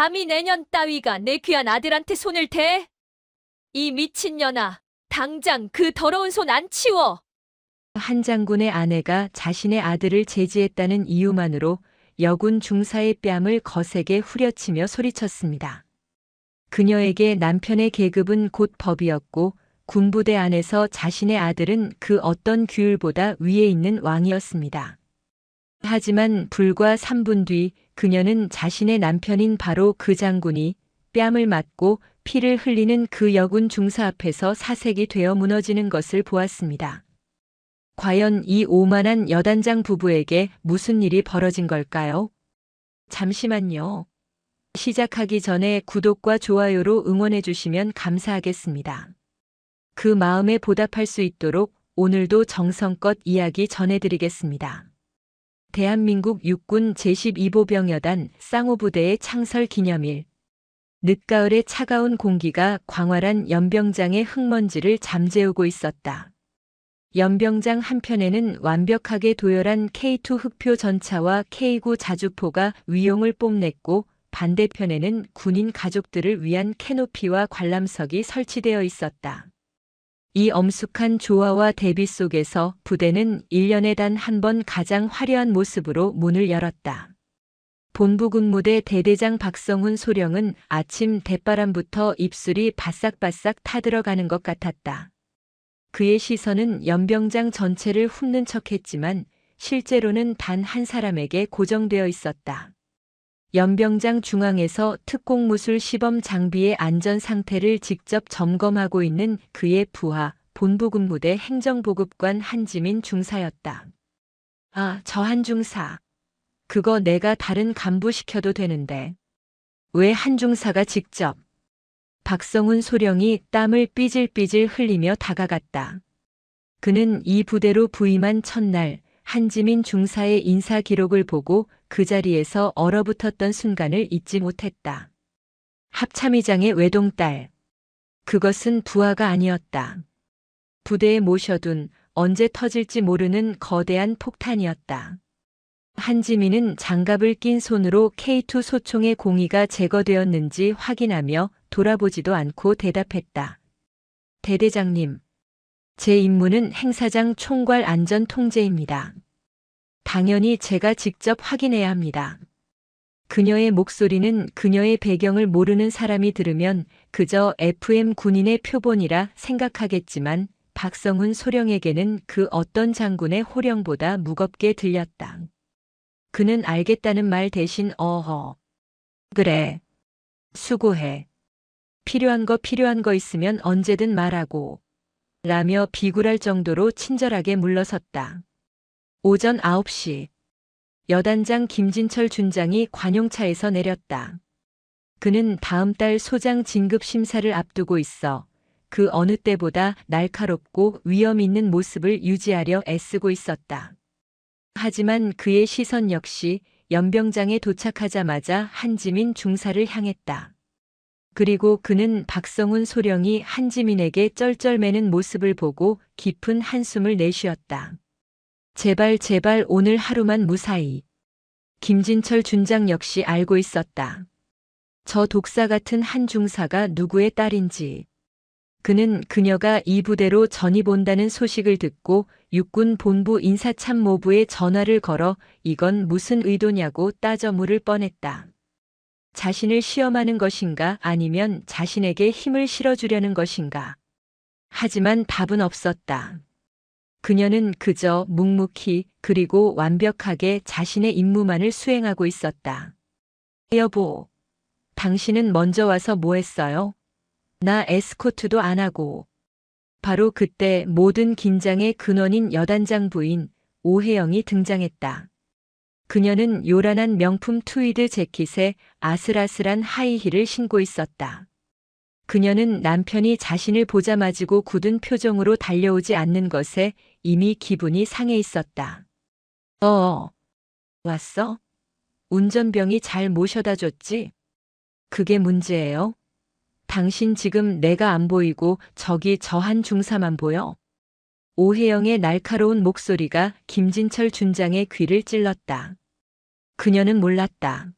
감히 내년 따위가 내 귀한 아들한테 손을 대? 이 미친년아, 당장 그 더러운 손 안 치워! 한 장군의 아내가 자신의 아들을 제지했다는 이유만으로 여군 중사의 뺨을 거세게 후려치며 소리쳤습니다. 그녀에게 남편의 계급은 곧 법이었고 군부대 안에서 자신의 아들은 그 어떤 규율보다 위에 있는 왕이었습니다. 하지만 불과 3분 뒤 그녀는 자신의 남편인 바로 그 장군이 뺨을 맞고 피를 흘리는 그 여군 중사 앞에서 사색이 되어 무너지는 것을 보았습니다. 과연 이 오만한 여단장 부부에게 무슨 일이 벌어진 걸까요? 잠시만요. 시작하기 전에 구독과 좋아요로 응원해 주시면 감사하겠습니다. 그 마음에 보답할 수 있도록 오늘도 정성껏 이야기 전해드리겠습니다. 대한민국 육군 제12보병여단 쌍호부대의 창설 기념일. 늦가을의 차가운 공기가 광활한 연병장의 흙먼지를 잠재우고 있었다. 연병장 한편에는 완벽하게 도열한 K2 흑표 전차와 K9 자주포가 위용을 뽐냈고 반대편에는 군인 가족들을 위한 캐노피와 관람석이 설치되어 있었다. 이 엄숙한 조화와 대비 속에서 부대는 1년에 단 한 번 가장 화려한 모습으로 문을 열었다. 본부군무대 대대장 박성훈 소령은 아침 대바람부터 입술이 바싹바싹 타들어가는 것 같았다. 그의 시선은 연병장 전체를 훑는 척했지만 실제로는 단 한 사람에게 고정되어 있었다. 연병장 중앙에서 특공무술 시범 장비의 안전 상태를 직접 점검하고 있는 그의 부하, 본부군무대 행정보급관 한지민 중사였다. 아, 저 한중사. 그거 내가 다른 간부 시켜도 되는데. 왜 한중사가 직접? 박성훈 소령이 땀을 삐질삐질 흘리며 다가갔다. 그는 이 부대로 부임한 첫날 한지민 중사의 인사 기록을 보고 그 자리에서 얼어붙었던 순간을 잊지 못했다. 합참의장의 외동딸. 그것은 부하가 아니었다. 부대에 모셔둔 언제 터질지 모르는 거대한 폭탄이었다. 한지민은 장갑을 낀 손으로 K2 소총의 공위가 제거되었는지 확인하며 돌아보지도 않고 대답했다. 대대장님, 제 임무는 행사장 총괄 안전 통제입니다. 당연히 제가 직접 확인해야 합니다. 그녀의 목소리는 그녀의 배경을 모르는 사람이 들으면 그저 FM 군인의 표본이라 생각하겠지만 박성훈 소령에게는 그 어떤 장군의 호령보다 무겁게 들렸다. 그는 알겠다는 말 대신 어허. 그래. 수고해. 필요한 거 있으면 언제든 말하고. 라며 비굴할 정도로 친절하게 물러섰다. 오전 9시. 여단장 김진철 준장이 관용차에서 내렸다. 그는 다음 달 소장 진급 심사를 앞두고 있어 그 어느 때보다 날카롭고 위험 있는 모습을 유지하려 애쓰고 있었다. 하지만 그의 시선 역시 연병장에 도착하자마자 한지민 중사를 향했다. 그리고 그는 박성훈 소령이 한지민에게 쩔쩔매는 모습을 보고 깊은 한숨을 내쉬었다. 제발 오늘 하루만 무사히. 김진철 준장 역시 알고 있었다. 저 독사 같은 한 중사가 누구의 딸인지. 그는 그녀가 이 부대로 전입 온다는 소식을 듣고 육군 본부 인사참모부에 전화를 걸어 이건 무슨 의도냐고 따져 물을 뻔했다. 자신을 시험하는 것인가 아니면 자신에게 힘을 실어주려는 것인가. 하지만 답은 없었다. 그녀는 그저 묵묵히 그리고 완벽하게 자신의 임무만을 수행하고 있었다. 여보, 당신은 먼저 와서 뭐 했어요? 나 에스코트도 안 하고. 바로 그때 모든 긴장의 근원인 여단장 부인 오혜영이 등장했다. 그녀는 요란한 명품 트위드 재킷에 아슬아슬한 하이힐을 신고 있었다. 그녀는 남편이 자신을 보자마지고 굳은 표정으로 달려오지 않는 것에 이미 기분이 상해 있었다. 왔어? 운전병이 잘 모셔다 줬지? 그게 문제예요? 당신 지금 내가 안 보이고 저기 저 한 중사만 보여? 오혜영의 날카로운 목소리가 김진철 준장의 귀를 찔렀다. 그녀는 몰랐다.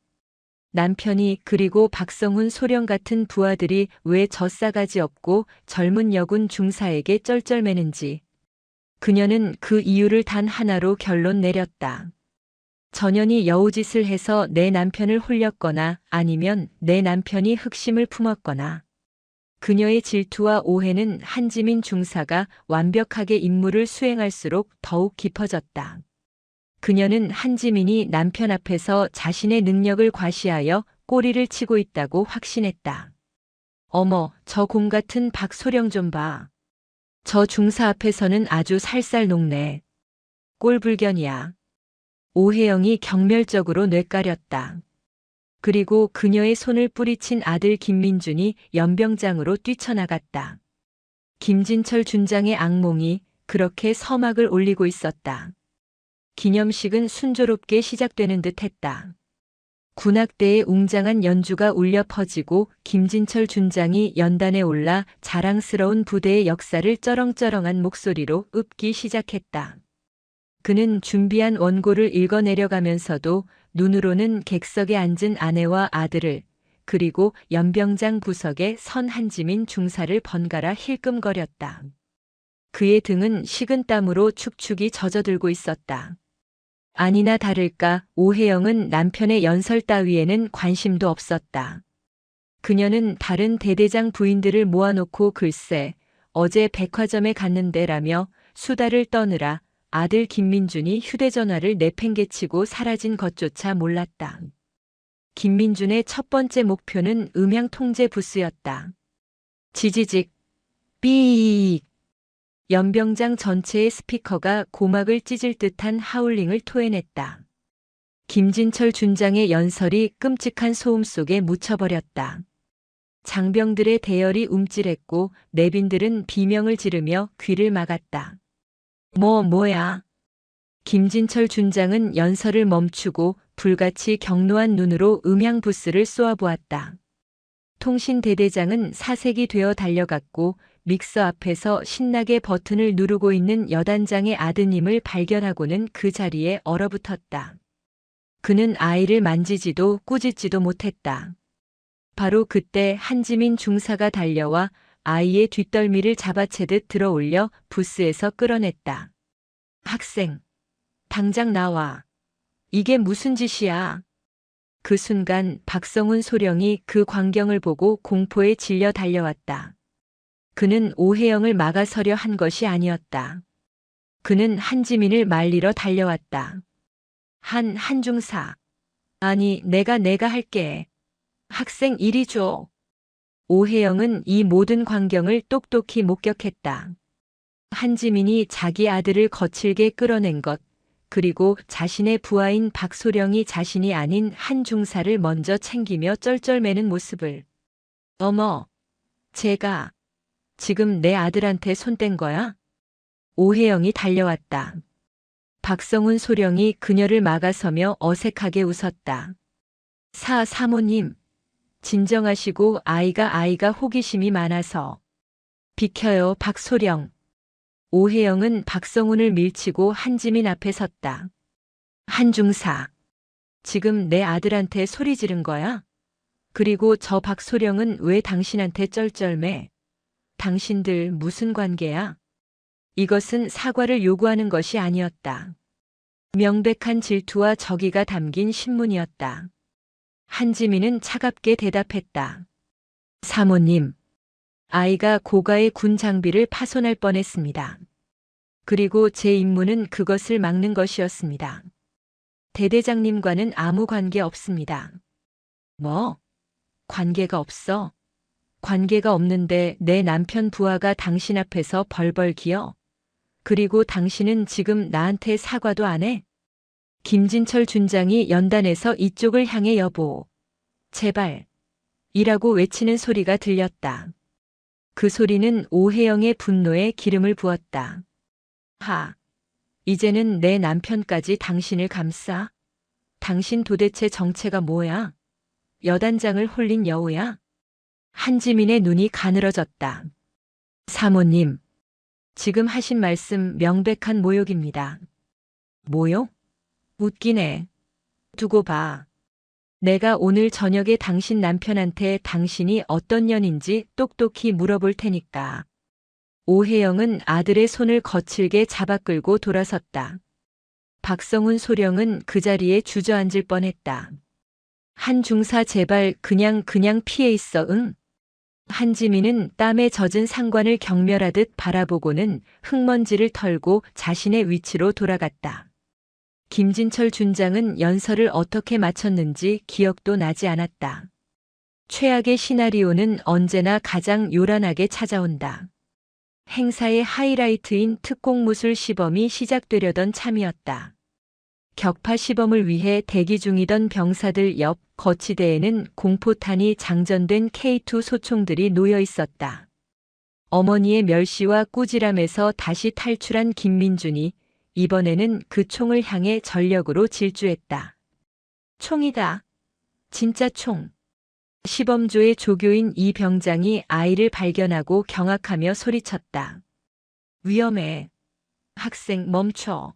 남편이 그리고 박성훈 소령 같은 부하들이 왜 젖싸가지 없고 젊은 여군 중사에게 쩔쩔매는지. 그녀는 그 이유를 단 하나로 결론 내렸다. 전현이 여우짓을 해서 내 남편을 홀렸거나 아니면 내 남편이 흑심을 품었거나. 그녀의 질투와 오해는 한지민 중사가 완벽하게 임무를 수행할수록 더욱 깊어졌다. 그녀는 한지민이 남편 앞에서 자신의 능력을 과시하여 꼬리를 치고 있다고 확신했다. 어머, 저 곰 같은 박소령 좀 봐. 저 중사 앞에서는 아주 살살 녹네. 꼴불견이야. 오혜영이 경멸적으로 뇌까렸다. 그리고 그녀의 손을 뿌리친 아들 김민준이 연병장으로 뛰쳐나갔다. 김진철 준장의 악몽이 그렇게 서막을 올리고 있었다. 기념식은 순조롭게 시작되는 듯 했다. 군악대의 웅장한 연주가 울려 퍼지고 김진철 준장이 연단에 올라 자랑스러운 부대의 역사를 쩌렁쩌렁한 목소리로 읊기 시작했다. 그는 준비한 원고를 읽어내려가면서도 눈으로는 객석에 앉은 아내와 아들을 그리고 연병장 부석에 선 한지민 중사를 번갈아 힐끔거렸다. 그의 등은 식은 땀으로 축축이 젖어들고 있었다. 아니나 다를까 오혜영은 남편의 연설 따위에는 관심도 없었다. 그녀는 다른 대대장 부인들을 모아놓고 글쎄 어제 백화점에 갔는데라며 수다를 떠느라 아들 김민준이 휴대전화를 내팽개치고 사라진 것조차 몰랐다. 김민준의 첫 번째 목표는 음향 통제 부스였다. 지지직, 삐익. 연병장 전체의 스피커가 고막을 찢을 듯한 하울링을 토해냈다. 김진철 준장의 연설이 끔찍한 소음 속에 묻혀버렸다. 장병들의 대열이 움찔했고 내빈들은 비명을 지르며 귀를 막았다. 뭐야? 김진철 준장은 연설을 멈추고 불같이 경로한 눈으로 음향 부스를 쏘아보았다. 통신대대장은 사색이 되어 달려갔고 믹서 앞에서 신나게 버튼을 누르고 있는 여단장의 아드님을 발견하고는 그 자리에 얼어붙었다. 그는 아이를 만지지도 꾸짖지도 못했다. 바로 그때 한지민 중사가 달려와 아이의 뒷덜미를 잡아채듯 들어올려 부스에서 끌어냈다. 학생, 당장 나와. 이게 무슨 짓이야? 그 순간 박성훈 소령이 그 광경을 보고 공포에 질려 달려왔다. 그는 오혜영을 막아서려 한 것이 아니었다. 그는 한지민을 말리러 달려왔다. 한중사. 아니, 내가 할게. 학생 이리 줘. 오혜영은 이 모든 광경을 똑똑히 목격했다. 한지민이 자기 아들을 거칠게 끌어낸 것, 그리고 자신의 부하인 박소령이 자신이 아닌 한중사를 먼저 챙기며 쩔쩔매는 모습을. 어머, 제가 지금 내 아들한테 손 뗀 거야? 오혜영이 달려왔다. 박성훈 소령이 그녀를 막아서며 어색하게 웃었다. 사모님, 진정하시고 아이가 호기심이 많아서. 비켜요, 박소령. 오혜영은 박성훈을 밀치고 한지민 앞에 섰다. 한중사, 지금 내 아들한테 소리 지른 거야? 그리고 저 박소령은 왜 당신한테 쩔쩔매? 당신들 무슨 관계야? 이것은 사과를 요구하는 것이 아니었다. 명백한 질투와 적의가 담긴 신문이었다. 한지민은 차갑게 대답했다. 사모님, 아이가 고가의 군 장비를 파손할 뻔했습니다. 그리고 제 임무는 그것을 막는 것이었습니다. 대대장님과는 아무 관계 없습니다. 뭐? 관계가 없어? 관계가 없는데 내 남편 부하가 당신 앞에서 벌벌 기어? 그리고 당신은 지금 나한테 사과도 안 해? 김진철 준장이 연단에서 이쪽을 향해 여보, 제발, 이라고 외치는 소리가 들렸다. 그 소리는 오혜영의 분노에 기름을 부었다. 이제는 내 남편까지 당신을 감싸? 당신 도대체 정체가 뭐야? 여단장을 홀린 여우야? 한지민의 눈이 가늘어졌다. 사모님, 지금 하신 말씀 명백한 모욕입니다. 모욕? 웃기네. 두고 봐. 내가 오늘 저녁에 당신 남편한테 당신이 어떤 년인지 똑똑히 물어볼 테니까. 오혜영은 아들의 손을 거칠게 잡아 끌고 돌아섰다. 박성훈 소령은 그 자리에 주저앉을 뻔했다. 한 중사 제발 그냥 피해 있어 응? 한지민은 땀에 젖은 상관을 경멸하듯 바라보고는 흙먼지를 털고 자신의 위치로 돌아갔다. 김진철 준장은 연설을 어떻게 마쳤는지 기억도 나지 않았다. 최악의 시나리오는 언제나 가장 요란하게 찾아온다. 행사의 하이라이트인 특공무술 시범이 시작되려던 참이었다. 격파 시범을 위해 대기 중이던 병사들 옆 거치대에는 공포탄이 장전된 K2 소총들이 놓여 있었다. 어머니의 멸시와 꾸지람에서 다시 탈출한 김민준이 이번에는 그 총을 향해 전력으로 질주했다. 총이다. 진짜 총. 시범조의 조교인 이 병장이 아이를 발견하고 경악하며 소리쳤다. 위험해. 학생 멈춰.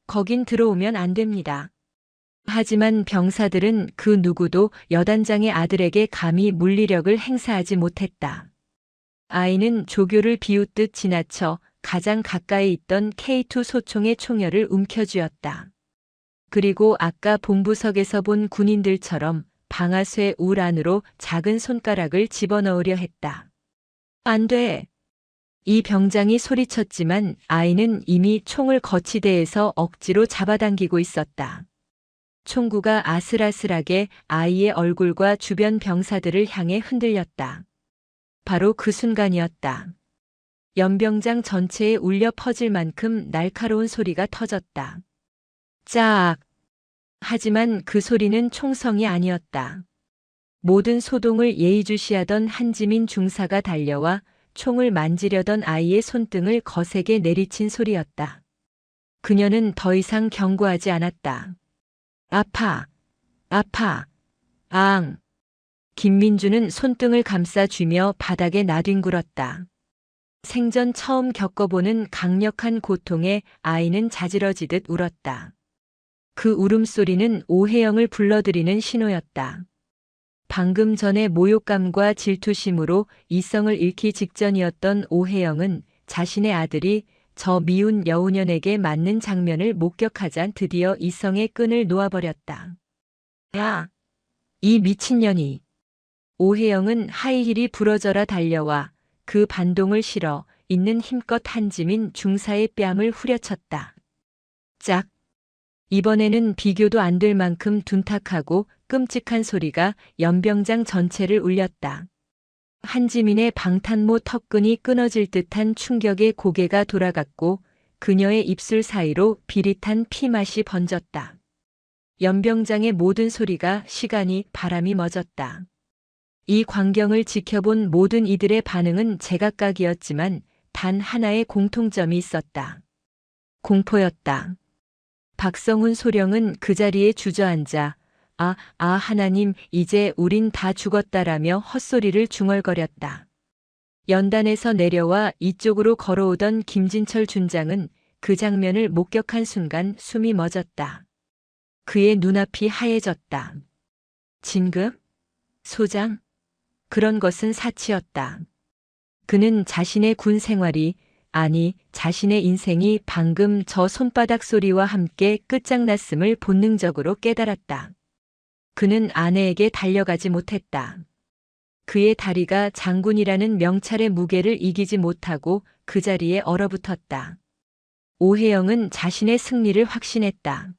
거긴 들어오면 안 됩니다. 하지만 병사들은 그 누구도 여단장의 아들에게 감히 물리력을 행사하지 못했다. 아이는 조교를 비웃듯 지나쳐 가장 가까이 있던 K2 소총의 총열을 움켜쥐었다. 그리고 아까 본부석에서 본 군인들처럼 방아쇠 울 안으로 작은 손가락을 집어넣으려 했다. 안 돼. 이 병장이 소리쳤지만 아이는 이미 총을 거치대에서 억지로 잡아당기고 있었다. 총구가 아슬아슬하게 아이의 얼굴과 주변 병사들을 향해 흔들렸다. 바로 그 순간이었다. 연병장 전체에 울려 퍼질 만큼 날카로운 소리가 터졌다. 짝! 하지만 그 소리는 총성이 아니었다. 모든 소동을 예의주시하던 한지민 중사가 달려와 총을 만지려던 아이의 손등을 거세게 내리친 소리였다. 그녀는 더 이상 경고하지 않았다. 아파, 아파, 앙. 김민주는 손등을 감싸 쥐며 바닥에 나뒹굴었다. 생전 처음 겪어보는 강력한 고통에 아이는 자지러지듯 울었다. 그 울음소리는 오혜영을 불러들이는 신호였다. 방금 전에 모욕감과 질투심으로 이성을 잃기 직전이었던 오혜영은 자신의 아들이 저 미운 여우년에게 맞는 장면을 목격하자 드디어 이성의 끈을 놓아버렸다. 야! 이 미친년이! 오혜영은 하이힐이 부러져라 달려와 그 반동을 실어 있는 힘껏 한지민 중사의 뺨을 후려쳤다. 짝! 이번에는 비교도 안 될 만큼 둔탁하고 끔찍한 소리가 연병장 전체를 울렸다. 한지민의 방탄모 턱끈이 끊어질 듯한 충격에 고개가 돌아갔고 그녀의 입술 사이로 비릿한 피맛이 번졌다. 연병장의 모든 소리가 시간이 바람이 멎었다. 이 광경을 지켜본 모든 이들의 반응은 제각각이었지만 단 하나의 공통점이 있었다. 공포였다. 박성훈 소령은 그 자리에 주저앉아 하나님, 이제 우린 다 죽었다라며 헛소리를 중얼거렸다. 연단에서 내려와 이쪽으로 걸어오던 김진철 준장은 그 장면을 목격한 순간 숨이 멎었다. 그의 눈앞이 하얘졌다. 진급? 소장? 그런 것은 사치였다. 그는 자신의 군 생활이, 아니, 자신의 인생이 방금 저 손바닥 소리와 함께 끝장났음을 본능적으로 깨달았다. 그는 아내에게 달려가지 못했다. 그의 다리가 장군이라는 명찰의 무게를 이기지 못하고 그 자리에 얼어붙었다. 오혜영은 자신의 승리를 확신했다.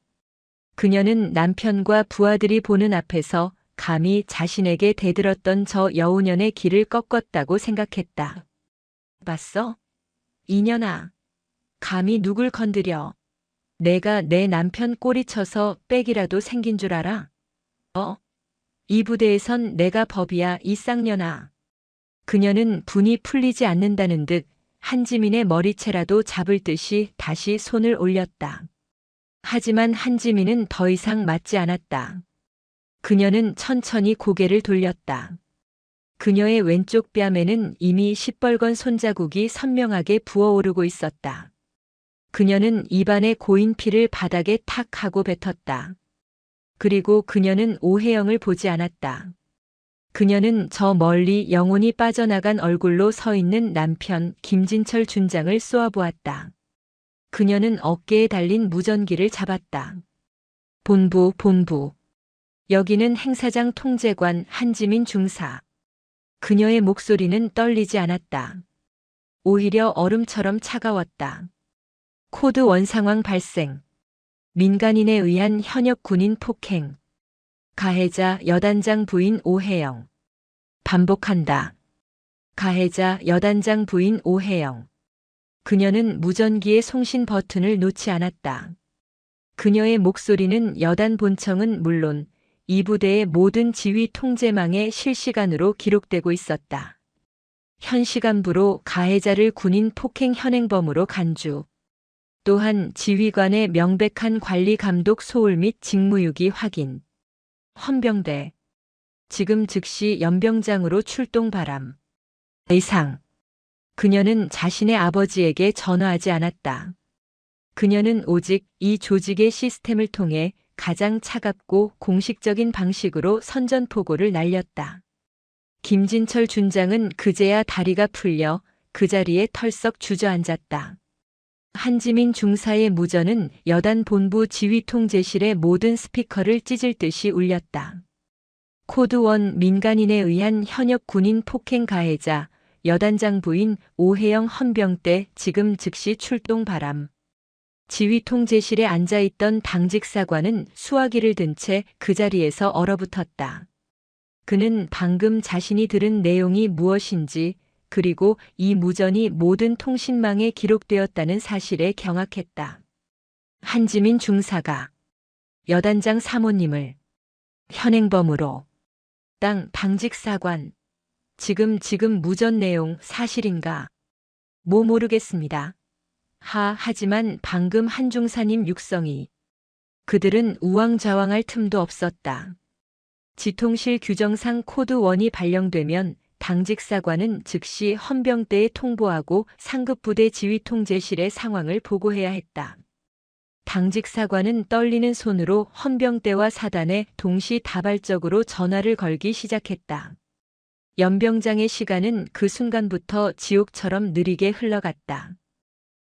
그녀는 남편과 부하들이 보는 앞에서 감히 자신에게 대들었던 저 여우년의 길을 꺾었다고 생각했다. 봤어? 이년아. 감히 누굴 건드려. 내가 내 남편 꼬리 쳐서 빽이라도 생긴 줄 알아? 이 부대에선 내가 법이야, 이 쌍년아. 그녀는 분이 풀리지 않는다는 듯 한지민의 머리채라도 잡을 듯이 다시 손을 올렸다. 하지만 한지민은 더 이상 맞지 않았다. 그녀는 천천히 고개를 돌렸다. 그녀의 왼쪽 뺨에는 이미 시뻘건 손자국이 선명하게 부어오르고 있었다. 그녀는 입안에 고인 피를 바닥에 탁 하고 뱉었다. 그리고 그녀는 오해영을 보지 않았다. 그녀는 저 멀리 영혼이 빠져나간 얼굴로 서 있는 남편 김진철 준장을 쏘아보았다. 그녀는 어깨에 달린 무전기를 잡았다. 본부. 여기는 행사장 통제관 한지민 중사. 그녀의 목소리는 떨리지 않았다. 오히려 얼음처럼 차가웠다. 코드 원 상황 발생. 민간인에 의한 현역 군인 폭행. 가해자 여단장 부인 오해영. 반복한다. 가해자 여단장 부인 오해영. 그녀는 무전기의 송신 버튼을 놓지 않았다. 그녀의 목소리는 여단 본청은 물론 이 부대의 모든 지휘 통제망에 실시간으로 기록되고 있었다. 현 시간부로 가해자를 군인 폭행 현행범으로 간주. 또한 지휘관의 명백한 관리 감독 소홀 및 직무유기 확인. 헌병대. 지금 즉시 연병장으로 출동 바람. 이상. 그녀는 자신의 아버지에게 전화하지 않았다. 그녀는 오직 이 조직의 시스템을 통해 가장 차갑고 공식적인 방식으로 선전포고를 날렸다. 김진철 준장은 그제야 다리가 풀려 그 자리에 털썩 주저앉았다. 한지민 중사의 무전은 여단 본부 지휘통제실의 모든 스피커를 찢을 듯이 울렸다. 코드 원 민간인에 의한 현역 군인 폭행 가해자 여단장 부인 오해영 헌병대 지금 즉시 출동 바람. 지휘통제실에 앉아있던 당직 사관은 수화기를 든 채 그 자리에서 얼어붙었다. 그는 방금 자신이 들은 내용이 무엇인지 그리고 이 무전이 모든 통신망에 기록되었다는 사실에 경악했다. 한지민 중사가 여단장 사모님을 현행범으로 당직 사관 지금 무전 내용 사실인가? 모르겠습니다. 하지만 방금 한 중사님 육성이 그들은 우왕좌왕할 틈도 없었다. 지통실 규정상 코드 1이 발령되면 당직 사관은 즉시 헌병대에 통보하고 상급부대 지휘통제실의 상황을 보고해야 했다. 당직 사관은 떨리는 손으로 헌병대와 사단에 동시다발적으로 전화를 걸기 시작했다. 연병장의 시간은 그 순간부터 지옥처럼 느리게 흘러갔다.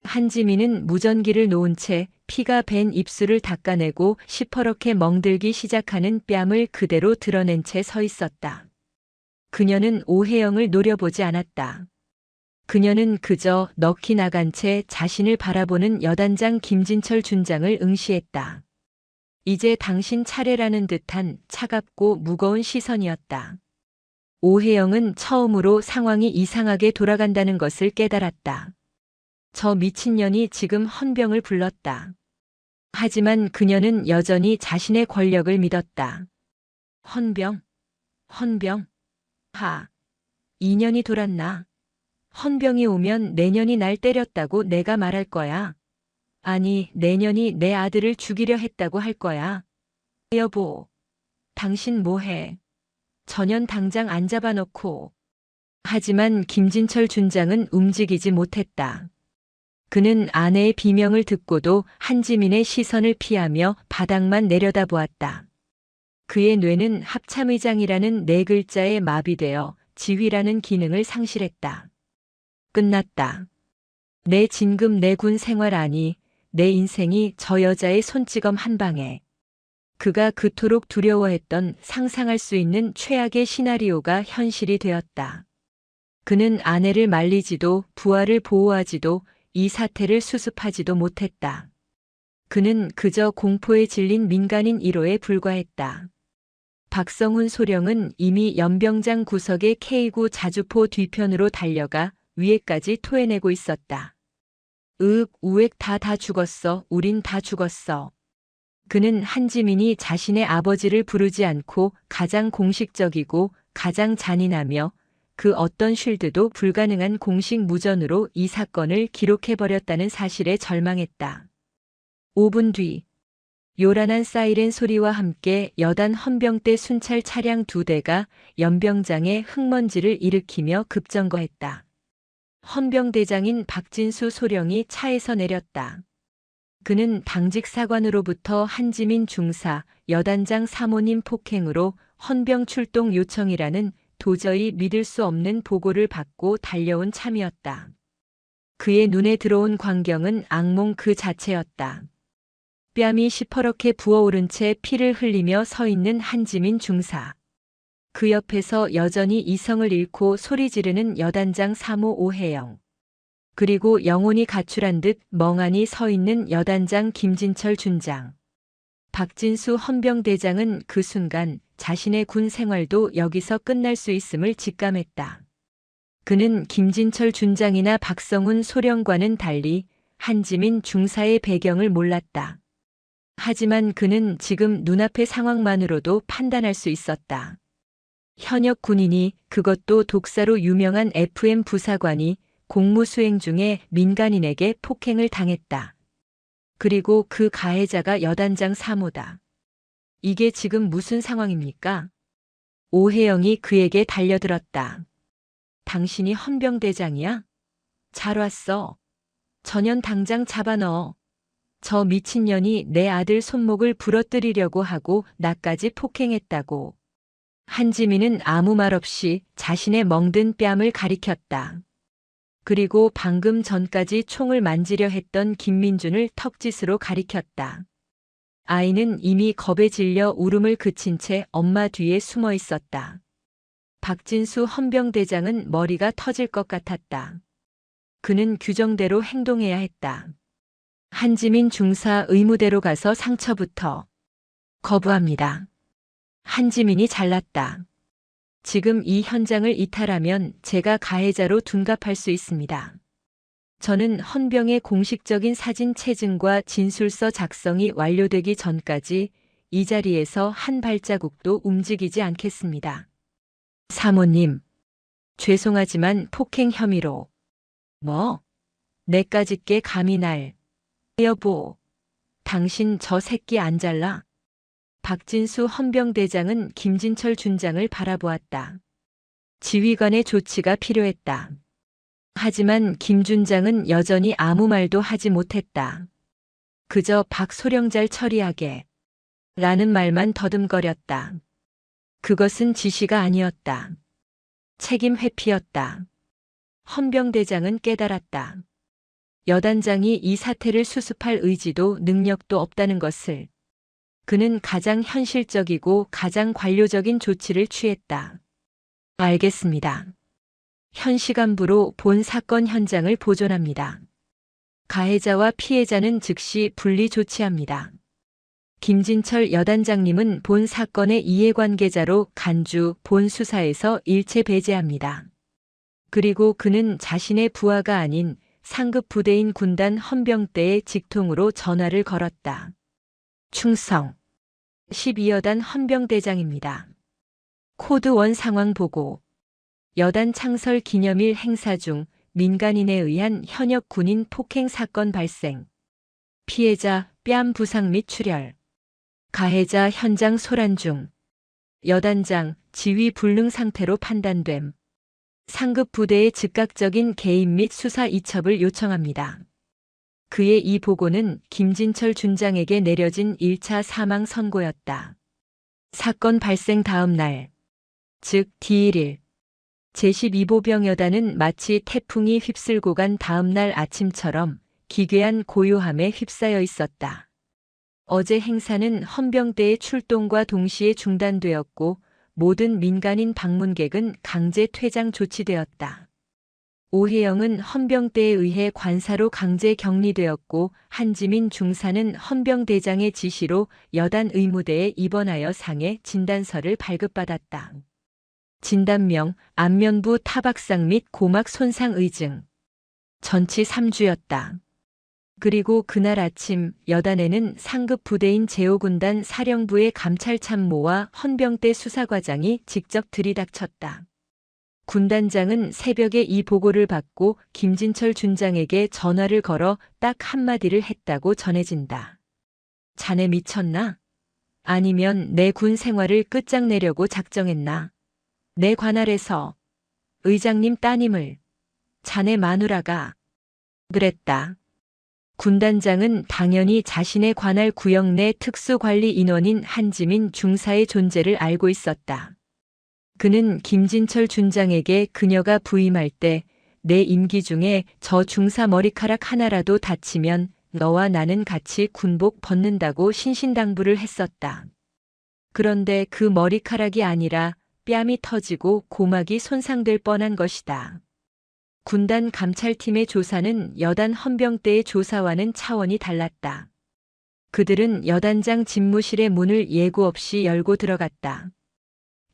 한지민은 무전기를 놓은 채 피가 밴 입술을 닦아내고 시퍼렇게 멍들기 시작하는 뺨을 그대로 드러낸 채 서 있었다. 그녀는 오해영을 노려보지 않았다. 그녀는 그저 넋이 나간 채 자신을 바라보는 여단장 김진철 준장을 응시했다. 이제 당신 차례라는 듯한 차갑고 무거운 시선이었다. 오해영은 처음으로 상황이 이상하게 돌아간다는 것을 깨달았다. 저 미친년이 지금 헌병을 불렀다. 하지만 그녀는 여전히 자신의 권력을 믿었다. 헌병. 2년이 돌았나? 헌병이 오면 내년이 날 때렸다고 내가 말할 거야. 아니, 내년이 내 아들을 죽이려 했다고 할 거야. 여보, 당신 뭐해? 전현 당장 안 잡아놓고. 하지만 김진철 준장은 움직이지 못했다. 그는 아내의 비명을 듣고도 한지민의 시선을 피하며 바닥만 내려다보았다. 그의 뇌는 합참의장이라는 네 글자에 마비되어 지휘라는 기능을 상실했다. 끝났다. 내 진급 내 군 생활 아니, 내 인생이 저 여자의 손찌검 한 방에. 그가 그토록 두려워했던 상상할 수 있는 최악의 시나리오가 현실이 되었다. 그는 아내를 말리지도 부하를 보호하지도 이 사태를 수습하지도 못했다. 그는 그저 공포에 질린 민간인 1호에 불과했다. 박성훈 소령은 이미 연병장 구석의 K9 자주포 뒤편으로 달려가 위에까지 토해내고 있었다. 우액 다 죽었어. 우린 다 죽었어. 그는 한지민이 자신의 아버지를 부르지 않고 가장 공식적이고 가장 잔인하며 그 어떤 쉴드도 불가능한 공식 무전으로 이 사건을 기록해버렸다는 사실에 절망했다. 5분 뒤 요란한 사이렌 소리와 함께 여단 헌병대 순찰 차량 2대가 연병장에 흙먼지를 일으키며 급정거했다. 헌병대장인 박진수 소령이 차에서 내렸다. 그는 당직 사관으로부터 한지민 중사, 여단장 사모님 폭행으로 헌병 출동 요청이라는 도저히 믿을 수 없는 보고를 받고 달려온 참이었다. 그의 눈에 들어온 광경은 악몽 그 자체였다. 뺨이 시퍼렇게 부어오른 채 피를 흘리며 서 있는 한지민 중사. 그 옆에서 여전히 이성을 잃고 소리 지르는 여단장 사모 오혜영. 그리고 영혼이 가출한 듯 멍하니 서 있는 여단장 김진철 준장. 박진수 헌병대장은 그 순간 자신의 군 생활도 여기서 끝날 수 있음을 직감했다. 그는 김진철 준장이나 박성훈 소령과는 달리 한지민 중사의 배경을 몰랐다. 하지만 그는 지금 눈앞의 상황만으로도 판단할 수 있었다. 현역 군인이, 그것도 독사로 유명한 FM 부사관이 공무 수행 중에 민간인에게 폭행을 당했다. 그리고 그 가해자가 여단장 사모다. 이게 지금 무슨 상황입니까? 오혜영이 그에게 달려들었다. 당신이 헌병대장이야? 잘 왔어. 전현 당장 잡아넣어. 저 미친년이 내 아들 손목을 부러뜨리려고 하고 나까지 폭행했다고. 한지민은 아무 말 없이 자신의 멍든 뺨을 가리켰다. 그리고 방금 전까지 총을 만지려 했던 김민준을 턱짓으로 가리켰다. 아이는 이미 겁에 질려 울음을 그친 채 엄마 뒤에 숨어 있었다. 박진수 헌병대장은 머리가 터질 것 같았다. 그는 규정대로 행동해야 했다. 한지민 중사 의무대로 가서 상처부터. 거부합니다. 한지민이 잘났다. 지금 이 현장을 이탈하면 제가 가해자로 둔갑할 수 있습니다. 저는 헌병의 공식적인 사진 채증과 진술서 작성이 완료되기 전까지 이 자리에서 한 발자국도 움직이지 않겠습니다. 사모님, 죄송하지만 폭행 혐의로. 뭐? 내까짓게 감히 날. 여보, 당신 저 새끼 안 잘라? 박진수 헌병대장은 김진철 준장을 바라보았다. 지휘관의 조치가 필요했다. 하지만 김 준장은 여전히 아무 말도 하지 못했다. 그저 박소령 잘 처리하게 라는 말만 더듬거렸다. 그것은 지시가 아니었다. 책임 회피였다. 헌병대장은 깨달았다. 여단장이 이 사태를 수습할 의지도 능력도 없다는 것을. 그는 가장 현실적이고 가장 관료적인 조치를 취했다. 알겠습니다. 현 시간부로 본 사건 현장을 보존합니다. 가해자와 피해자는 즉시 분리 조치합니다. 김진철 여단장님은 본 사건의 이해관계자로 간주 본 수사에서 일체 배제합니다. 그리고 그는 자신의 부하가 아닌 상급 부대인 군단 헌병대의 직통으로 전화를 걸었다. 충성. 12여단 헌병대장입니다. 코드 1 상황 보고. 여단 창설 기념일 행사 중 민간인에 의한 현역 군인 폭행 사건 발생. 피해자 뺨 부상 및 출혈. 가해자 현장 소란 중. 여단장 지휘 불능 상태로 판단됨. 상급 부대의 즉각적인 개입 및 수사 이첩을 요청합니다. 그의 이 보고는 김진철 준장에게 내려진 1차 사망 선고였다. 사건 발생 다음 날, 즉 D1일, 제12보병여단은 마치 태풍이 휩쓸고 간 다음 날 아침처럼 기괴한 고요함에 휩싸여 있었다. 어제 행사는 헌병대의 출동과 동시에 중단되었고 모든 민간인 방문객은 강제 퇴장 조치되었다. 오혜영은 헌병대에 의해 관사로 강제 격리되었고 한지민 중사는 헌병대장의 지시로 여단 의무대에 입원하여 상해 진단서를 발급받았다. 진단명, 안면부 타박상 및 고막 손상 의증. 전치 3주였다. 그리고 그날 아침 여단에는 상급 부대인 제5군단 사령부의 감찰참모와 헌병대 수사과장이 직접 들이닥쳤다. 군단장은 새벽에 이 보고를 받고 김진철 준장에게 전화를 걸어 딱 한마디를 했다고 전해진다. 자네 미쳤나? 아니면 내 군 생활을 끝장내려고 작정했나? 내 관할에서 의장님 따님을 자네 마누라가 그랬다. 군단장은 당연히 자신의 관할 구역 내 특수관리 인원인 한지민 중사의 존재를 알고 있었다. 그는 김진철 준장에게 그녀가 부임할 때 내 임기 중에 저 중사 머리카락 하나라도 다치면 너와 나는 같이 군복 벗는다고 신신당부를 했었다. 그런데 그 머리카락이 아니라 뺨이 터지고 고막이 손상될 뻔한 것이다. 군단 감찰팀의 조사는 여단 헌병대의 조사와는 차원이 달랐다. 그들은 여단장 집무실의 문을 예고 없이 열고 들어갔다.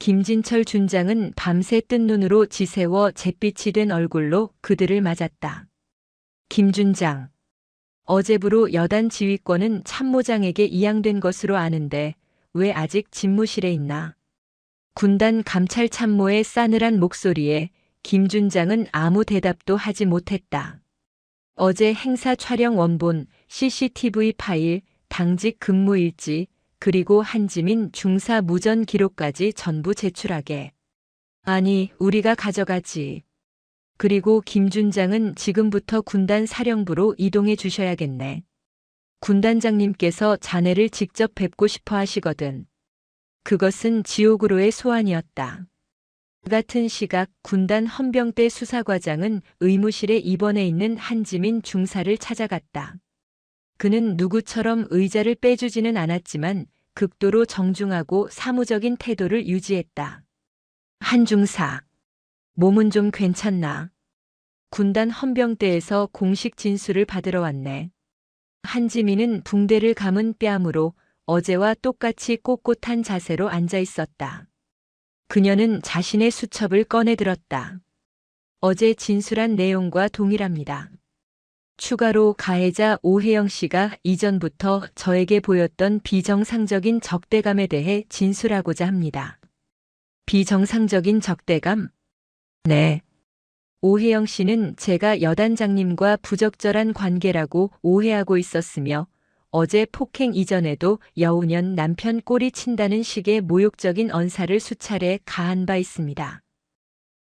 김진철 준장은 밤새 뜬 눈으로 지새워 잿빛이 된 얼굴로 그들을 맞았다. 김 준장. 어제부로 여단 지휘권은 참모장에게 이양된 것으로 아는데 왜 아직 집무실에 있나? 군단 감찰 참모의 싸늘한 목소리에 김 준장은 아무 대답도 하지 못했다. 어제 행사 촬영 원본, CCTV 파일, 당직 근무 일지, 그리고 한지민 중사 무전 기록까지 전부 제출하게. 아니, 우리가 가져가지. 그리고 김 준장은 지금부터 군단 사령부로 이동해 주셔야겠네. 군단장님께서 자네를 직접 뵙고 싶어 하시거든. 그것은 지옥으로의 소환이었다. 같은 시각 군단 헌병대 수사과장은 의무실에 입원해 있는 한지민 중사를 찾아갔다. 그는 누구처럼 의자를 빼주지는 않았지만 극도로 정중하고 사무적인 태도를 유지했다. 한 중사, 몸은 좀 괜찮나? 군단 헌병대에서 공식 진술을 받으러 왔네. 한지민은 붕대를 감은 뺨으로 어제와 똑같이 꼿꼿한 자세로 앉아 있었다. 그녀는 자신의 수첩을 꺼내 들었다. 어제 진술한 내용과 동일합니다. 추가로 가해자 오혜영 씨가 이전부터 저에게 보였던 비정상적인 적대감에 대해 진술하고자 합니다. 비정상적인 적대감? 네. 오혜영 씨는 제가 여단장님과 부적절한 관계라고 오해하고 있었으며 어제 폭행 이전에도 여우년 남편 꼬리 친다는 식의 모욕적인 언사를 수차례 가한 바 있습니다.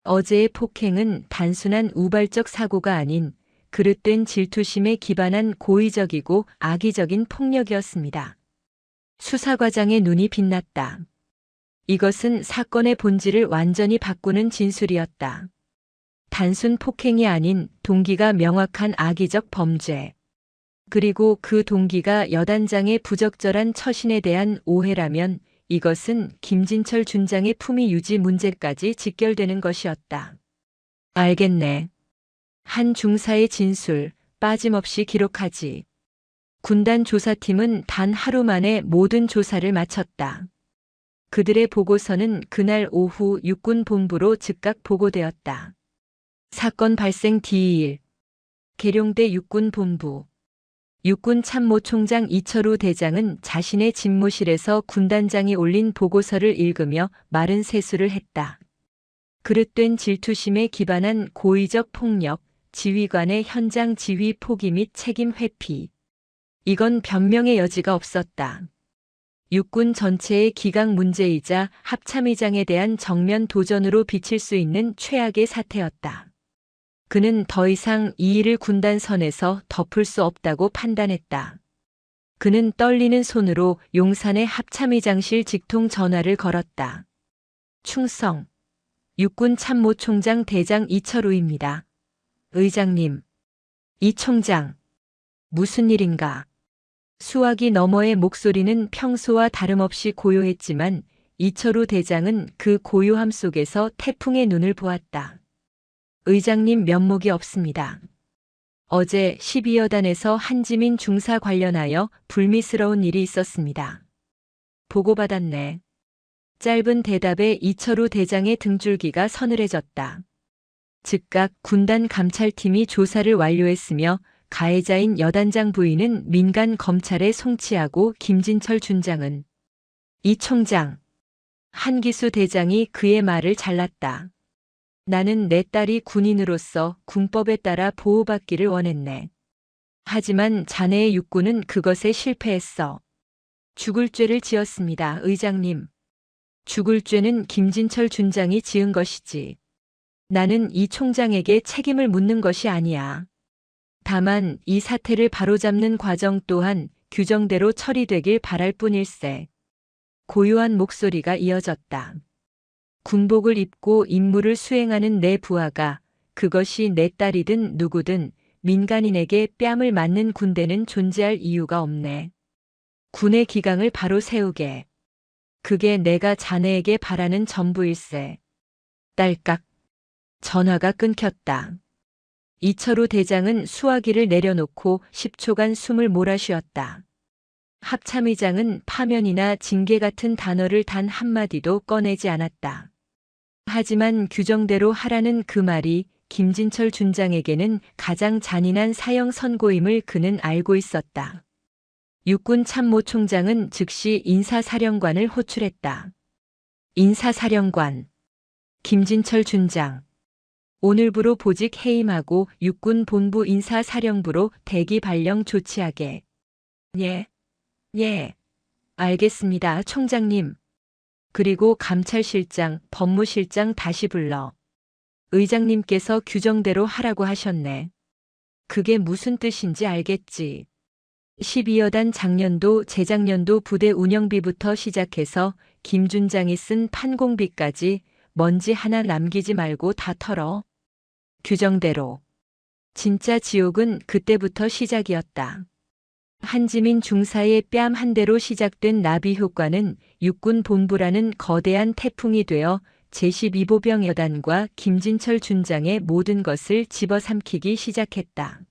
어제의 폭행은 단순한 우발적 사고가 아닌 그릇된 질투심에 기반한 고의적이고 악의적인 폭력이었습니다. 수사과장의 눈이 빛났다. 이것은 사건의 본질을 완전히 바꾸는 진술이었다. 단순 폭행이 아닌 동기가 명확한 악의적 범죄. 그리고 그 동기가 여단장의 부적절한 처신에 대한 오해라면 이것은 김진철 준장의 품위 유지 문제까지 직결되는 것이었다. 알겠네. 한 중사의 진술, 빠짐없이 기록하지. 군단 조사팀은 단 하루 만에 모든 조사를 마쳤다. 그들의 보고서는 그날 오후 육군본부로 즉각 보고되었다. 사건 발생 뒤2일 계룡대 육군본부. 육군참모총장 이철우 대장은 자신의 집무실에서 군단장이 올린 보고서를 읽으며 마른 세수를 했다. 그릇된 질투심에 기반한 고의적 폭력, 지휘관의 현장 지휘 포기 및 책임 회피. 이건 변명의 여지가 없었다. 육군 전체의 기강 문제이자 합참의장에 대한 정면 도전으로 비칠 수 있는 최악의 사태였다. 그는 더 이상 이 일을 군단선에서 덮을 수 없다고 판단했다. 그는 떨리는 손으로 용산의 합참의장실 직통 전화를 걸었다. 충성. 육군 참모총장 대장 이철우입니다. 의장님. 이 총장. 무슨 일인가? 수화기 너머의 목소리는 평소와 다름없이 고요했지만 이철우 대장은 그 고요함 속에서 태풍의 눈을 보았다. 의장님 면목이 없습니다. 어제 12여단에서 한지민 중사 관련하여 불미스러운 일이 있었습니다. 보고받았네. 짧은 대답에 이철우 대장의 등줄기가 서늘해졌다. 즉각 군단 감찰팀이 조사를 완료했으며 가해자인 여단장 부인은 민간 검찰에 송치하고 김진철 준장은 이 총장. 한기수 대장이 그의 말을 잘랐다. 나는 내 딸이 군인으로서 군법에 따라 보호받기를 원했네. 하지만 자네의 육군은 그것에 실패했어. 죽을 죄를 지었습니다, 의장님. 죽을 죄는 김진철 준장이 지은 것이지. 나는 이 총장에게 책임을 묻는 것이 아니야. 다만 이 사태를 바로잡는 과정 또한 규정대로 처리되길 바랄 뿐일세. 고요한 목소리가 이어졌다. 군복을 입고 임무를 수행하는 내 부하가 그것이 내 딸이든 누구든 민간인에게 뺨을 맞는 군대는 존재할 이유가 없네. 군의 기강을 바로 세우게. 그게 내가 자네에게 바라는 전부일세. 딸깍. 전화가 끊겼다. 이철우 대장은 수화기를 내려놓고 10초간 숨을 몰아쉬었다. 합참의장은 파면이나 징계 같은 단어를 단 한마디도 꺼내지 않았다. 하지만 규정대로 하라는 그 말이 김진철 준장에게는 가장 잔인한 사형 선고임을 그는 알고 있었다. 육군 참모총장은 즉시 인사사령관을 호출했다. 인사사령관. 김진철 준장. 오늘부로 보직 해임하고 육군 본부 인사사령부로 대기 발령 조치하게. 예. 알겠습니다, 총장님. 그리고 감찰실장, 법무실장 다시 불러. 의장님께서 규정대로 하라고 하셨네. 그게 무슨 뜻인지 알겠지. 12여단 작년도, 재작년도 부대 운영비부터 시작해서 김 준장이 쓴 판공비까지 먼지 하나 남기지 말고 다 털어. 규정대로. 진짜 지옥은 그때부터 시작이었다. 한지민 중사의 뺨 한 대로 시작된 나비 효과는 육군 본부라는 거대한 태풍이 되어 제12보병 여단과 김진철 준장의 모든 것을 집어삼키기 시작했다.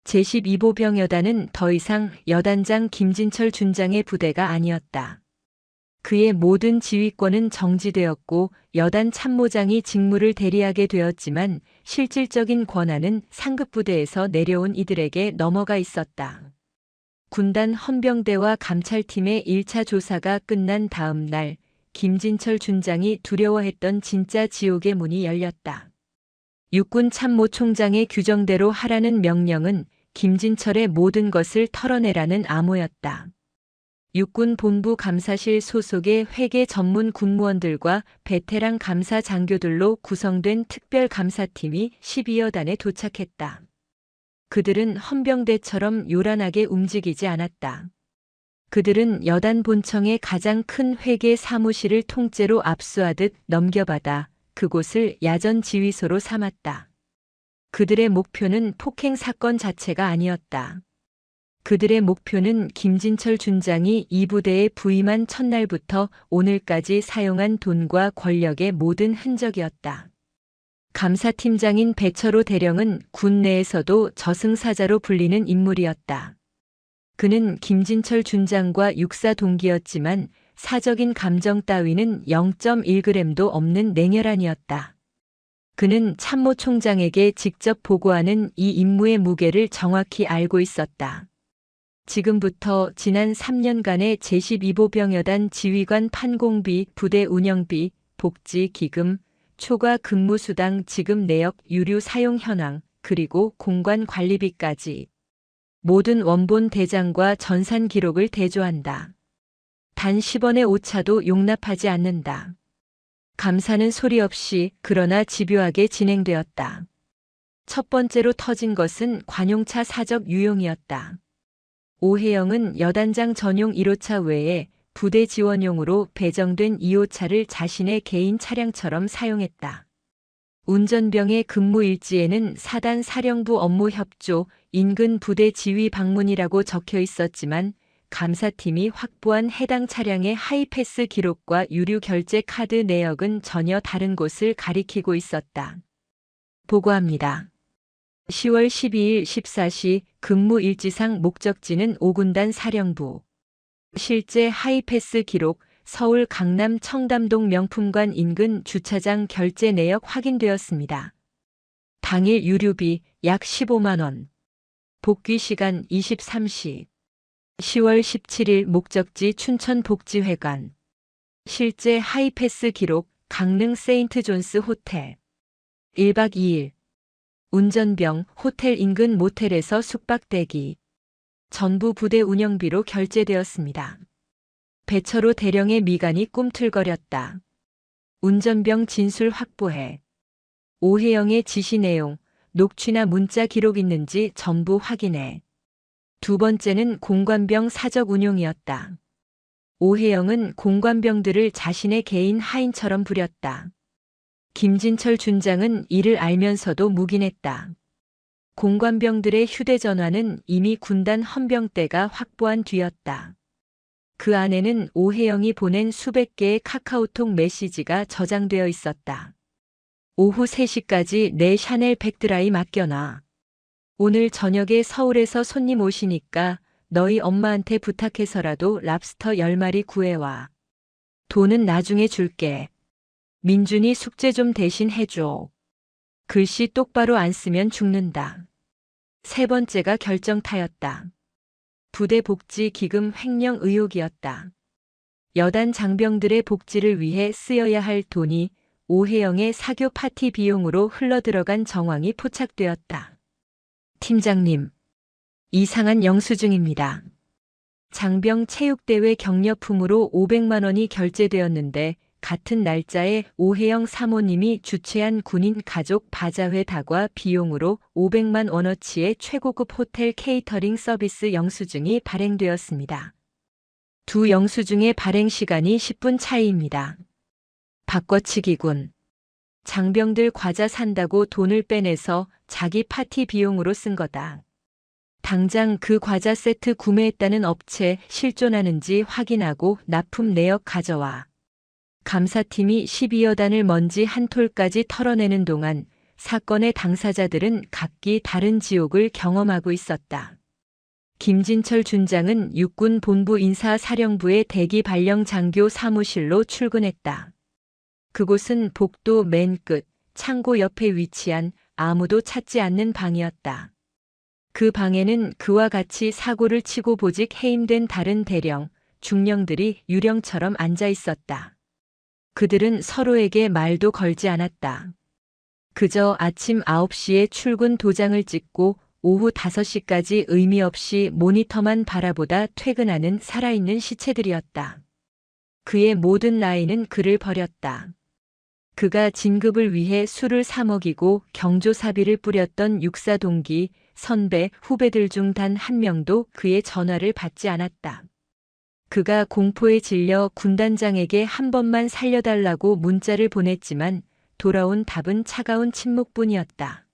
제12보병 여단은 더 이상 여단장 김진철 준장의 부대가 아니었다. 그의 모든 지휘권은 정지되었고 여단 참모장이 직무를 대리하게 되었지만 실질적인 권한은 상급부대에서 내려온 이들에게 넘어가 있었다. 군단 헌병대와 감찰팀의 1차 조사가 끝난 다음 날 김진철 준장이 두려워했던 진짜 지옥의 문이 열렸다. 육군 참모총장의 규정대로 하라는 명령은 김진철의 모든 것을 털어내라는 암호였다. 육군 본부 감사실 소속의 회계 전문 군무원들과 베테랑 감사 장교들로 구성된 특별감사팀이 12여단에 도착했다. 그들은 헌병대처럼 요란하게 움직이지 않았다. 그들은 여단 본청의 가장 큰 회계 사무실을 통째로 압수하듯 넘겨받아 그곳을 야전 지휘소로 삼았다. 그들의 목표는 폭행 사건 자체가 아니었다. 그들의 목표는 김진철 준장이 이 부대에 부임한 첫날부터 오늘까지 사용한 돈과 권력의 모든 흔적이었다. 감사팀장인 배철호 대령은 군 내에서도 저승사자로 불리는 인물이었다. 그는 김진철 준장과 육사 동기였지만 사적인 감정 따위는 0.1g도 없는 냉혈한이었다. 그는 참모총장에게 직접 보고하는 이 임무의 무게를 정확히 알고 있었다. 지금부터 지난 3년간의 제12보병여단 지휘관 판공비, 부대 운영비, 복지, 기금, 초과 근무수당, 지급 내역, 유류 사용 현황, 그리고 공관 관리비까지 모든 원본 대장과 전산 기록을 대조한다. 단 10원의 오차도 용납하지 않는다. 감사는 소리 없이 그러나 집요하게 진행되었다. 첫 번째로 터진 것은 관용차 사적 유용이었다. 오혜영은 여단장 전용 1호차 외에 부대 지원용으로 배정된 2호차를 자신의 개인 차량처럼 사용했다. 운전병의 근무 일지에는 사단 사령부 업무 협조, 인근 부대 지휘 방문이라고 적혀 있었지만 감사팀이 확보한 해당 차량의 하이패스 기록과 유류 결제 카드 내역은 전혀 다른 곳을 가리키고 있었다. 보고합니다. 10월 12일 14시 근무 일지상 목적지는 5군단 사령부. 실제 하이패스 기록 서울 강남 청담동 명품관 인근 주차장 결제 내역 확인되었습니다. 당일 유류비 약 15만 원. 복귀 시간 23시. 10월 17일 목적지 춘천복지회관. 실제 하이패스 기록 강릉 세인트존스 호텔. 1박 2일. 운전병 호텔 인근 모텔에서 숙박 대기. 전부 부대 운영비로 결제되었습니다. 배철호 대령의 미간이 꿈틀거렸다. 운전병 진술 확보해. 오혜영의 지시 내용, 녹취나 문자 기록 있는지 전부 확인해. 두 번째는 공관병 사적 운용이었다. 오혜영은 공관병들을 자신의 개인 하인처럼 부렸다. 김진철 준장은 이를 알면서도 묵인했다. 공관병들의 휴대전화는 이미 군단 헌병 때가 확보한 뒤였다. 그 안에는 오혜영이 보낸 수백 개의 카카오톡 메시지가 저장되어 있었다. 오후 3시까지 내 샤넬 백드라이 맡겨놔. 오늘 저녁에 서울에서 손님 오시니까 너희 엄마한테 부탁해서라도 랍스터 10마리 구해와. 돈은 나중에 줄게. 민준이 숙제 좀 대신 해줘. 글씨 똑바로 안 쓰면 죽는다. 세 번째가 결정타였다. 부대 복지 기금 횡령 의혹이었다. 여단 장병들의 복지를 위해 쓰여야 할 돈이 오혜영의 사교 파티 비용으로 흘러들어간 정황이 포착되었다. 팀장님, 이상한 영수증입니다. 장병 체육대회 격려품으로 500만 원이 결제되었는데 같은 날짜에 오혜영 사모님이 주최한 군인 가족 바자회 다과 비용으로 500만 원어치의 최고급 호텔 케이터링 서비스 영수증이 발행되었습니다. 두 영수증의 발행 시간이 10분 차이입니다. 바꿔치기군. 장병들 과자 산다고 돈을 빼내서 자기 파티 비용으로 쓴 거다. 당장 그 과자 세트 구매했다는 업체 실존하는지 확인하고 납품 내역 가져와. 감사팀이 12여 단을 먼지 한 톨까지 털어내는 동안 사건의 당사자들은 각기 다른 지옥을 경험하고 있었다. 김진철 준장은 육군 본부 인사사령부의 대기 발령 장교 사무실로 출근했다. 그곳은 복도 맨 끝, 창고 옆에 위치한 아무도 찾지 않는 방이었다. 그 방에는 그와 같이 사고를 치고 보직 해임된 다른 대령, 중령들이 유령처럼 앉아 있었다. 그들은 서로에게 말도 걸지 않았다. 그저 아침 9시에 출근 도장을 찍고 오후 5시까지 의미 없이 모니터만 바라보다 퇴근하는 살아있는 시체들이었다. 그의 모든 나이는 그를 버렸다. 그가 진급을 위해 술을 사 먹이고 경조사비를 뿌렸던 육사 동기, 선배, 후배들 중 단 한 명도 그의 전화를 받지 않았다. 그가 공포에 질려 군단장에게 한 번만 살려달라고 문자를 보냈지만 돌아온 답은 차가운 침묵뿐이었다.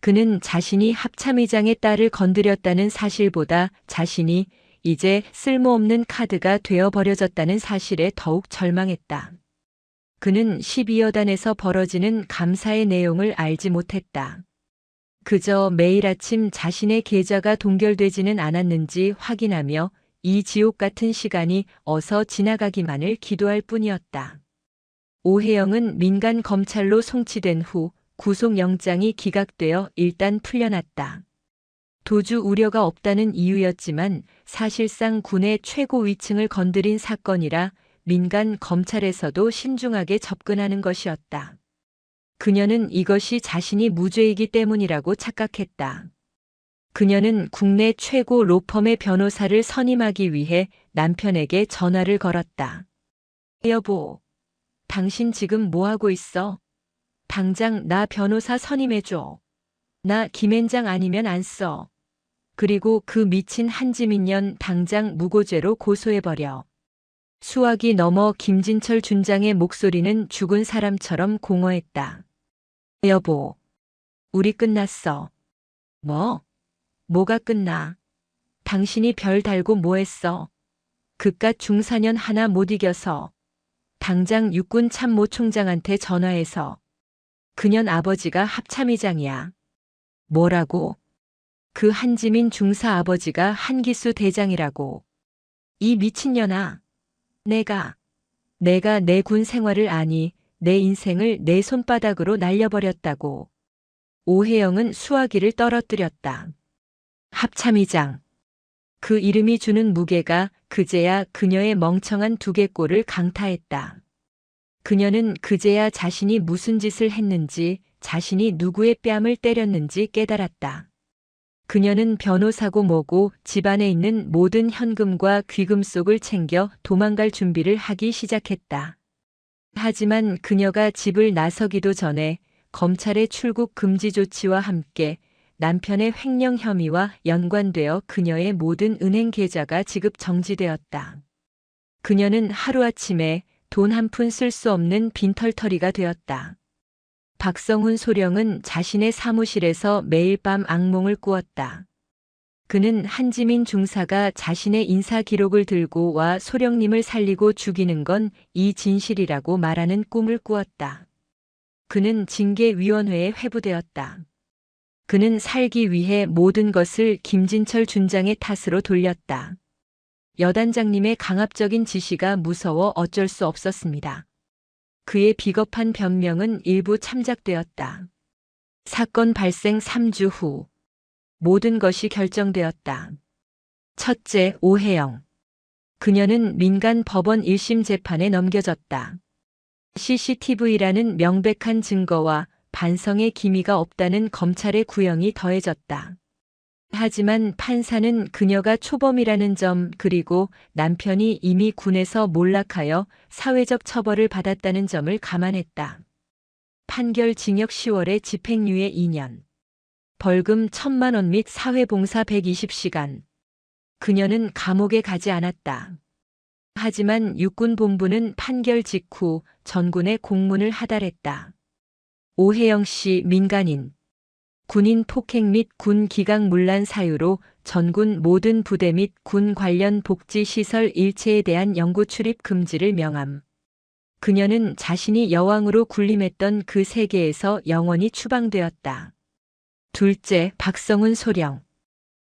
그는 자신이 합참의장의 딸을 건드렸다는 사실보다 자신이 이제 쓸모없는 카드가 되어버려졌다는 사실에 더욱 절망했다. 그는 12여 단에서 벌어지는 감사의 내용을 알지 못했다. 그저 매일 아침 자신의 계좌가 동결되지는 않았는지 확인하며 이 지옥 같은 시간이 어서 지나가기만을 기도할 뿐이었다. 오혜영은 민간 검찰로 송치된 후 구속영장이 기각되어 일단 풀려났다. 도주 우려가 없다는 이유였지만 사실상 군의 최고 위층을 건드린 사건이라 민간 검찰에서도 신중하게 접근하는 것이었다. 그녀는 이것이 자신이 무죄이기 때문이라고 착각했다. 그녀는 국내 최고 로펌의 변호사를 선임하기 위해 남편에게 전화를 걸었다. 여보, 당신 지금 뭐하고 있어? 당장 나 변호사 선임해줘. 나 김앤장 아니면 안 써. 그리고 그 미친 한지민년 당장 무고죄로 고소해버려. 수화기 넘어 김진철 준장의 목소리는 죽은 사람처럼 공허했다. 여보, 우리 끝났어. 뭐? 뭐가 끝나? 당신이 별 달고 뭐 했어? 그깟 중사년 하나 못 이겨서. 당장 육군 참모 총장한테 전화해서. 그년 아버지가 합참의장이야. 뭐라고? 그 한지민 중사 아버지가 한기수 대장이라고. 이 미친년아. 내가 내 군 생활을 아니 내 인생을 내 손바닥으로 날려버렸다고. 오혜영은 수화기를 떨어뜨렸다. 합참의장. 그 이름이 주는 무게가 그제야 그녀의 멍청한 두개골을 강타했다. 그녀는 그제야 자신이 무슨 짓을 했는지, 자신이 누구의 뺨을 때렸는지 깨달았다. 그녀는 변호사고 뭐고 집안에 있는 모든 현금과 귀금속을 챙겨 도망갈 준비를 하기 시작했다. 하지만 그녀가 집을 나서기도 전에 검찰의 출국 금지 조치와 함께 남편의 횡령 혐의와 연관되어 그녀의 모든 은행 계좌가 지급 정지되었다. 그녀는 하루아침에 돈 한 푼 쓸 수 없는 빈털터리가 되었다. 박성훈 소령은 자신의 사무실에서 매일 밤 악몽을 꾸었다. 그는 한지민 중사가 자신의 인사 기록을 들고 와 소령님을 살리고 죽이는 건 이 진실이라고 말하는 꿈을 꾸었다. 그는 징계위원회에 회부되었다. 그는 살기 위해 모든 것을 김진철 준장의 탓으로 돌렸다. 여단장님의 강압적인 지시가 무서워 어쩔 수 없었습니다. 그의 비겁한 변명은 일부 참작되었다. 사건 발생 3주 후 모든 것이 결정되었다. 첫째, 오혜영. 그녀는 민간 법원 1심 재판에 넘겨졌다. CCTV라는 명백한 증거와 반성의 기미가 없다는 검찰의 구형이 더해졌다. 하지만 판사는 그녀가 초범이라는 점 그리고 남편이 이미 군에서 몰락하여 사회적 처벌을 받았다는 점을 감안했다. 판결 징역 10월에 집행유예 2년. 벌금 1,000만 원 및 사회봉사 120시간. 그녀는 감옥에 가지 않았다. 하지만 육군본부는 판결 직후 전군에 공문을 하달했다. 오혜영 씨 민간인. 군인 폭행 및 군 기강 문란 사유로 전군 모든 부대 및 군 관련 복지시설 일체에 대한 영구 출입 금지를 명함. 그녀는 자신이 여왕으로 군림했던 그 세계에서 영원히 추방되었다. 둘째, 박성훈 소령.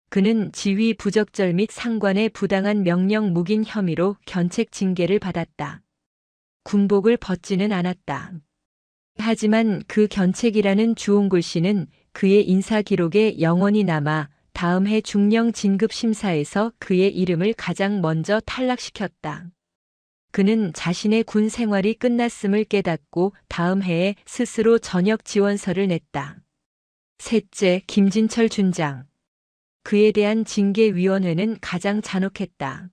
그는 지휘 부적절 및 상관의 부당한 명령 묵인 혐의로 견책 징계를 받았다. 군복을 벗지는 않았다. 하지만 그 견책이라는 주홍글씨는 그의 인사 기록에 영원히 남아 다음 해 중령 진급 심사에서 그의 이름을 가장 먼저 탈락시켰다. 그는 자신의 군 생활이 끝났음을 깨닫고 다음 해에 스스로 전역 지원서를 냈다. 셋째, 김진철 준장. 그에 대한 징계위원회는 가장 잔혹했다.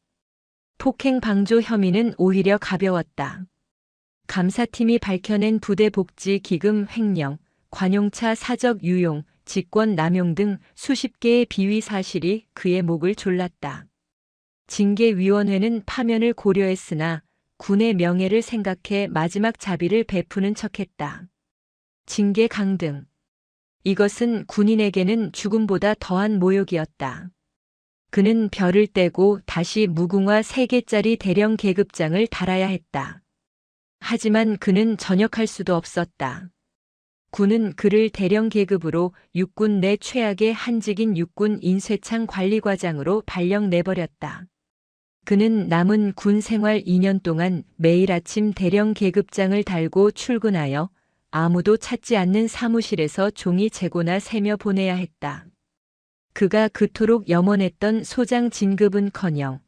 폭행 방조 혐의는 오히려 가벼웠다. 감사팀이 밝혀낸 부대 복지 기금 횡령, 관용차 사적 유용, 직권 남용 등 수십 개의 비위 사실이 그의 목을 졸랐다. 징계위원회는 파면을 고려했으나 군의 명예를 생각해 마지막 자비를 베푸는 척했다. 징계 강등. 이것은 군인에게는 죽음보다 더한 모욕이었다. 그는 별을 떼고 다시 무궁화 3개짜리 대령 계급장을 달아야 했다. 하지만 그는 전역할 수도 없었다. 군은 그를 대령 계급으로 육군 내 최악의 한직인 육군 인쇄창 관리과장으로 발령 내버렸다. 그는 남은 군 생활 2년 동안 매일 아침 대령 계급장을 달고 출근하여 아무도 찾지 않는 사무실에서 종이 재고나 세며 보내야 했다. 그가 그토록 염원했던 소장 진급은커녕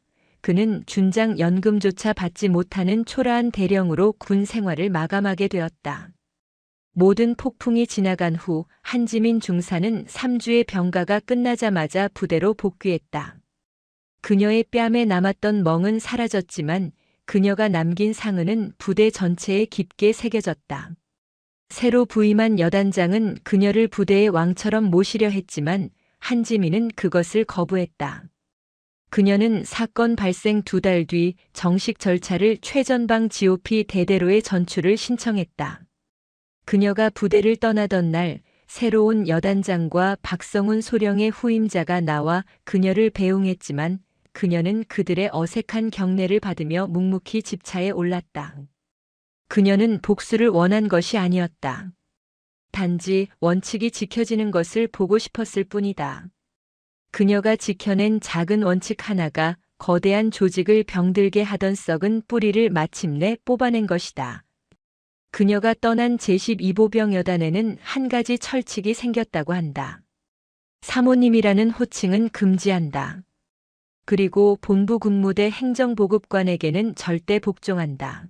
그는 준장 연금조차 받지 못하는 초라한 대령으로 군 생활을 마감하게 되었다. 모든 폭풍이 지나간 후 한지민 중사는 3주의 병가가 끝나자마자 부대로 복귀했다. 그녀의 뺨에 남았던 멍은 사라졌지만 그녀가 남긴 상흔은 부대 전체에 깊게 새겨졌다. 새로 부임한 여단장은 그녀를 부대의 왕처럼 모시려 했지만 한지민은 그것을 거부했다. 그녀는 사건 발생 2달 뒤 정식 절차를 최전방 GOP 대대로의 전출을 신청했다. 그녀가 부대를 떠나던 날 새로운 여단장과 박성훈 소령의 후임자가 나와 그녀를 배웅했지만 그녀는 그들의 어색한 경례를 받으며 묵묵히 집차에 올랐다. 그녀는 복수를 원한 것이 아니었다. 단지 원칙이 지켜지는 것을 보고 싶었을 뿐이다. 그녀가 지켜낸 작은 원칙 하나가 거대한 조직을 병들게 하던 썩은 뿌리를 마침내 뽑아낸 것이다. 그녀가 떠난 제12보병 여단에는 한 가지 철칙이 생겼다고 한다. 사모님이라는 호칭은 금지한다. 그리고 본부 군무대 행정보급관에게는 절대 복종한다.